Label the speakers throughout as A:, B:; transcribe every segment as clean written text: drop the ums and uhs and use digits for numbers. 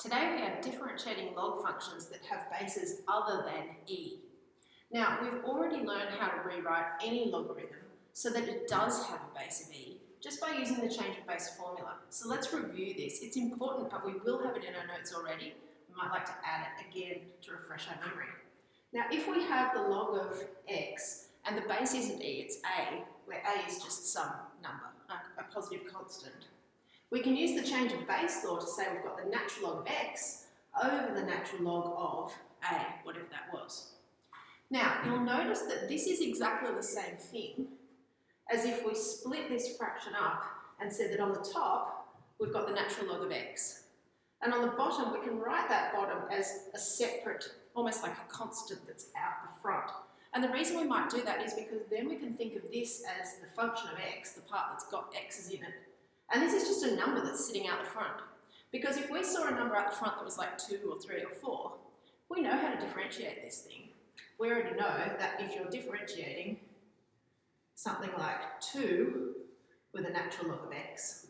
A: Today we are differentiating log functions that have bases other than e. Now we've already learned how to rewrite any logarithm so that it does have a base of e just by using the change of base formula. So let's review this. It's important, but we will have it in our notes already. We might like to add it again to refresh our memory. Now if we have the log of x and the base isn't e, it's a, where a is just some number, a positive constant, we can use the change of base law to say we've got the natural log of x over the natural log of a, whatever that was. Now, you'll notice that this is exactly the same thing as if we split this fraction up and said that on the top, we've got the natural log of x. And on the bottom, we can write that bottom as a separate, almost like a constant that's out the front. And the reason we might do that is because then we can think of this as the function of x, the part that's got x's in it. And this is just a number that's sitting out the front. Because if we saw a number out the front that was like 2 or 3 or 4, we know how to differentiate this thing. We already know that if you're differentiating something like 2 with a natural log of x,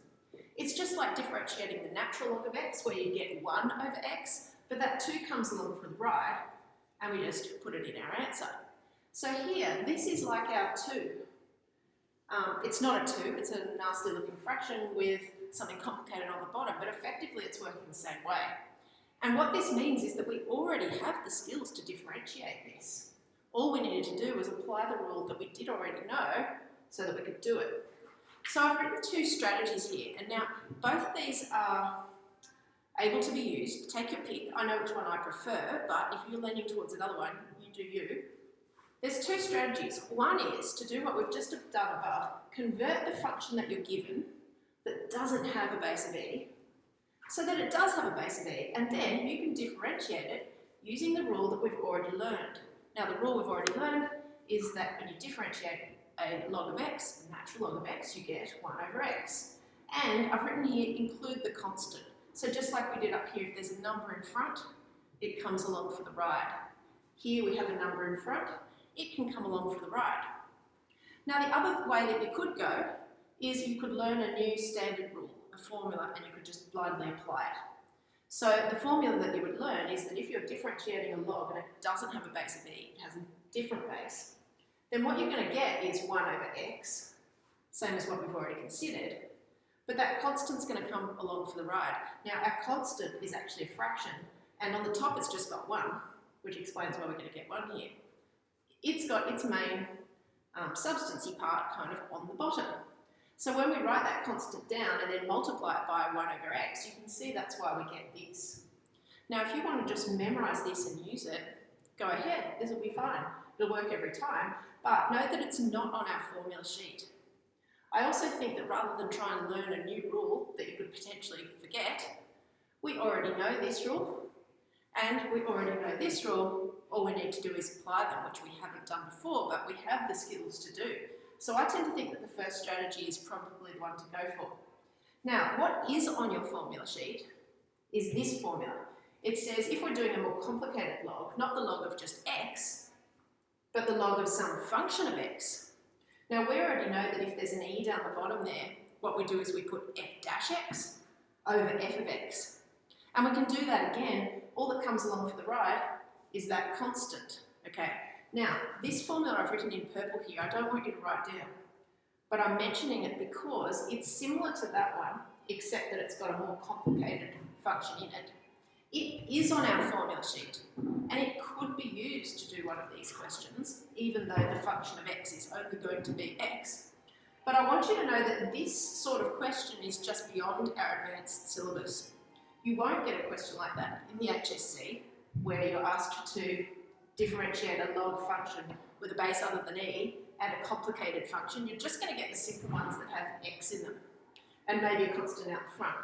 A: it's just like differentiating the natural log of x where you get 1 over x, but that 2 comes along for the right and we just put it in our answer. So here, this is like our 2. It's not a 2, it's a nasty looking fraction with something complicated on the bottom, but effectively it's working the same way. And what this means is that we already have the skills to differentiate this. All we needed to do was apply the rule that we did already know so that we could do it. So I've written 2 strategies here, and now both of these are able to be used. Take your pick. I know which one I prefer, but if you're leaning towards another one, you do you. There's 2 strategies. One is to do what we've just done above, convert the function that you're given that doesn't have a base of e, so that it does have a base of e, and then you can differentiate it using the rule that we've already learned. Now the rule we've already learned is that when you differentiate a log of x, a natural log of x, you get 1 over x. And I've written here, include the constant. So just like we did up here, if there's a number in front, it comes along for the ride. Here we have a number in front, it can come along for the ride. Now the other way that you could go is you could learn a new standard rule, a formula, and you could just blindly apply it. So the formula that you would learn is that if you're differentiating a log and it doesn't have a base of e, it has a different base, then what you're going to get is 1 over x, same as what we've already considered, but that constant's going to come along for the ride. Now our constant is actually a fraction, and on the top it's just got 1, which explains why we're going to get 1 here. It's got its main substancey part kind of on the bottom. So when we write that constant down and then multiply it by 1 over x, you can see that's why we get this. Now if you want to just memorise this and use it, go ahead, this will be fine. It'll work every time, but note that it's not on our formula sheet. I also think that rather than try and learn a new rule that you could potentially forget, we already know this rule, and we already know this rule. All we need to do is apply them, which we haven't done before, but we have the skills to do. So I tend to think that the first strategy is probably the one to go for. Now, what is on your formula sheet is this formula. It says if we're doing a more complicated log, not the log of just x, but the log of some function of x. Now, we already know that if there's an e down the bottom there, what we do is we put f dash x over f of x. And we can do that again. All that comes along for the ride is that constant, okay? Now, this formula I've written in purple here, I don't want you to write down, but I'm mentioning it because it's similar to that one, except that it's got a more complicated function in it. It is on our formula sheet, and it could be used to do one of these questions, even though the function of x is only going to be x. But I want you to know that this sort of question is just beyond our advanced syllabus. You won't get a question like that in the HSC, where you're asked to differentiate a log function with a base other than e and a complicated function. You're just going to get the simple ones that have x in them, and maybe a constant out the front.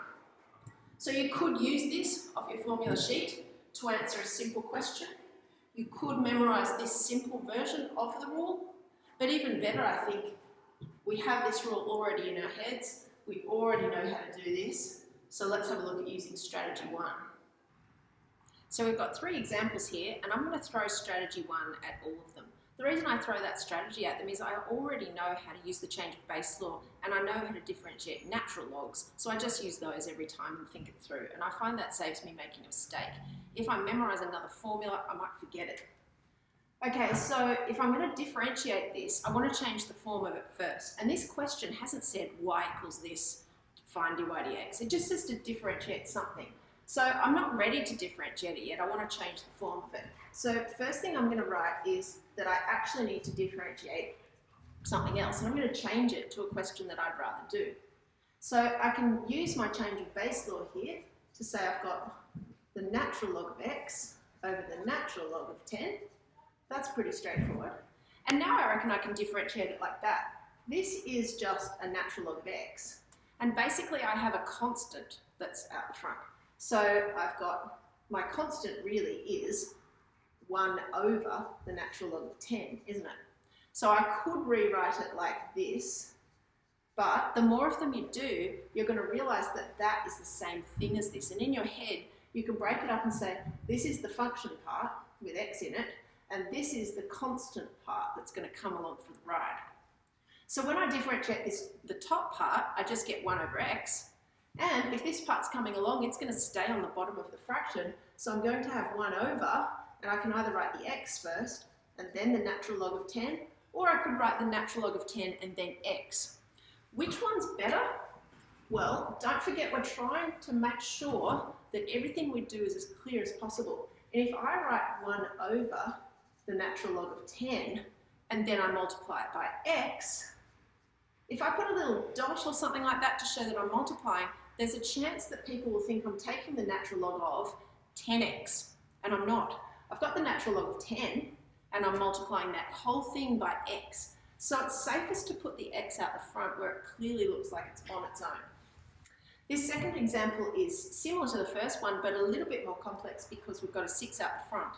A: So you could use this off your formula sheet to answer a simple question. You could memorise this simple version of the rule, but even better, I think, we have this rule already in our heads. We already know how to do this. So let's have a look at using strategy 1. So we've got 3 examples here, and I'm going to throw strategy 1 at all of them. The reason I throw that strategy at them is I already know how to use the change of base law and I know how to differentiate natural logs, so I just use those every time and think it through, and I find that saves me making a mistake. If I memorise another formula, I might forget it. Okay, so if I'm going to differentiate this, I want to change the form of it first, and this question hasn't said y equals this, find dy dx, it just says to differentiate something. So I'm not ready to differentiate it yet, I want to change the form of it. So first thing I'm going to write is that I actually need to differentiate something else, and I'm going to change it to a question that I'd rather do. So I can use my change of base law here to say I've got the natural log of x over the natural log of 10. That's pretty straightforward. And now I reckon I can differentiate it like that. This is just a natural log of x, and basically I have a constant that's out the front. So I've got, my constant really is 1 over the natural log of 10, isn't it? So I could rewrite it like this, but the more of them you do, you're going to realise that that is the same thing as this. And in your head, you can break it up and say, this is the function part with x in it, and this is the constant part that's going to come along for the ride. So when I differentiate this, the top part, I just get 1 over x, and if this part's coming along, it's going to stay on the bottom of the fraction, so I'm going to have 1 over, and I can either write the x first, and then the natural log of 10, or I could write the natural log of 10 and then x. Which one's better? Well, don't forget we're trying to make sure that everything we do is as clear as possible. And if I write 1 over the natural log of 10, and then I multiply it by x, if I put a little dot or something like that to show that I'm multiplying, there's a chance that people will think I'm taking the natural log of 10x, and I'm not. I've got the natural log of 10, and I'm multiplying that whole thing by x. So it's safest to put the x out the front where it clearly looks like it's on its own. This second example is similar to the first one, but a little bit more complex because we've got a 6 out the front.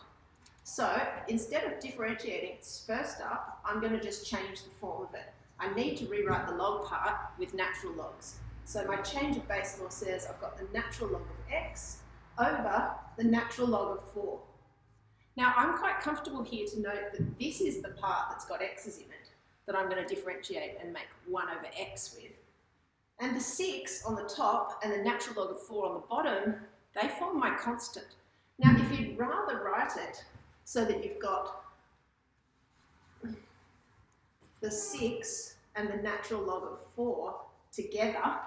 A: So instead of differentiating first up, I'm going to just change the form of it. I need to rewrite the log part with natural logs. So my change of base law says I've got the natural log of x over the natural log of 4. Now I'm quite comfortable here to note that this is the part that's got x's in it that I'm going to differentiate and make 1 over x with. And the 6 on the top and the natural log of 4 on the bottom, they form my constant. Now if you'd rather write it so that you've got the 6 and the natural log of 4 together,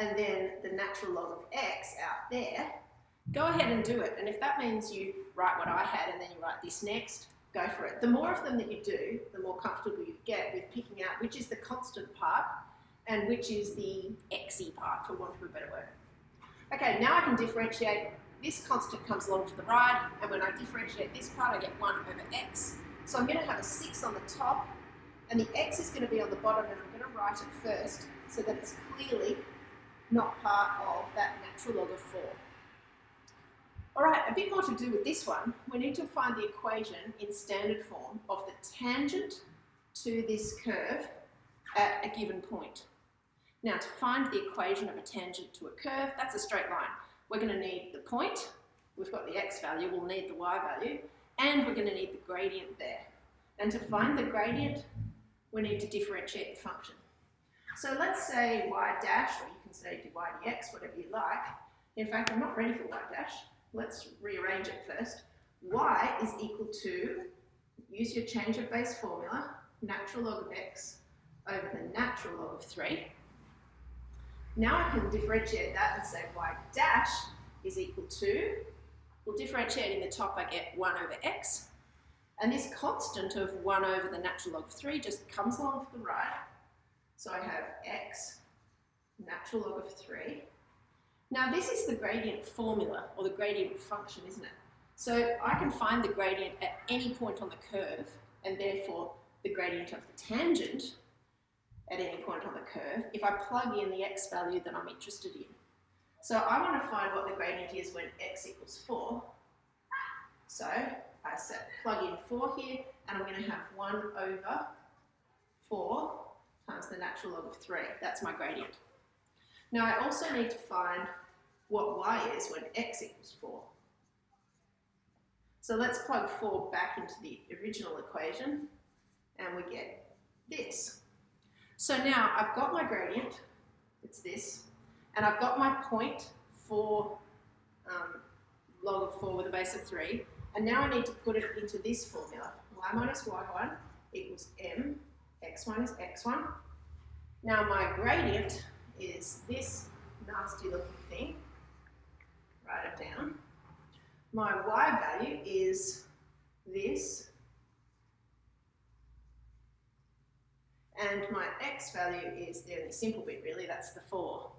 A: and then the natural log of x out there, go ahead and do it. And if that means you write what I had and then you write this next, go for it. The more of them that you do, the more comfortable you get with picking out which is the constant part and which is the xy part, for want of a better word. Okay, now I can differentiate. This constant comes along for the ride, and when I differentiate this part, I get 1 over x. So I'm going to have a 6 on the top, and the x is going to be on the bottom, and I'm going to write it first so that it's clearly not part of that natural log of 4. All right, a bit more to do with this one. We need to find the equation in standard form of the tangent to this curve at a given point. Now, to find the equation of a tangent to a curve, that's a straight line. We're going to need the point, we've got the x value, we'll need the y value, and we're going to need the gradient there. And to find the gradient, we need to differentiate the function. So let's say y dash, or you can say dy dx, whatever you like. In fact, I'm not ready for y dash. Let's rearrange it first. Y is equal to, use your change of base formula, natural log of x over the natural log of 3. Now I can differentiate that and say y dash is equal to, well, differentiating the top, I get 1 over x, and this constant of 1 over the natural log of 3 just comes along for the ride. So I have x natural log of 3. Now this is the gradient formula, or the gradient function, isn't it? So I can find the gradient at any point on the curve, and therefore the gradient of the tangent at any point on the curve, if I plug in the x value that I'm interested in. So I want to find what the gradient is when x equals 4. So I plug in 4 here, and I'm going to have 1 over 4 times the natural log of 3. That's my gradient. Now I also need to find what y is when x equals 4. So let's plug 4 back into the original equation and we get this. So now I've got my gradient, it's this, and I've got my point for log of 4 with a base of 3, and now I need to put it into this formula. Y minus y1 equals mx minus x1. Now my gradient is this nasty looking thing. Write it down. My y value is this, and my x value is the only simple bit really, that's the 4.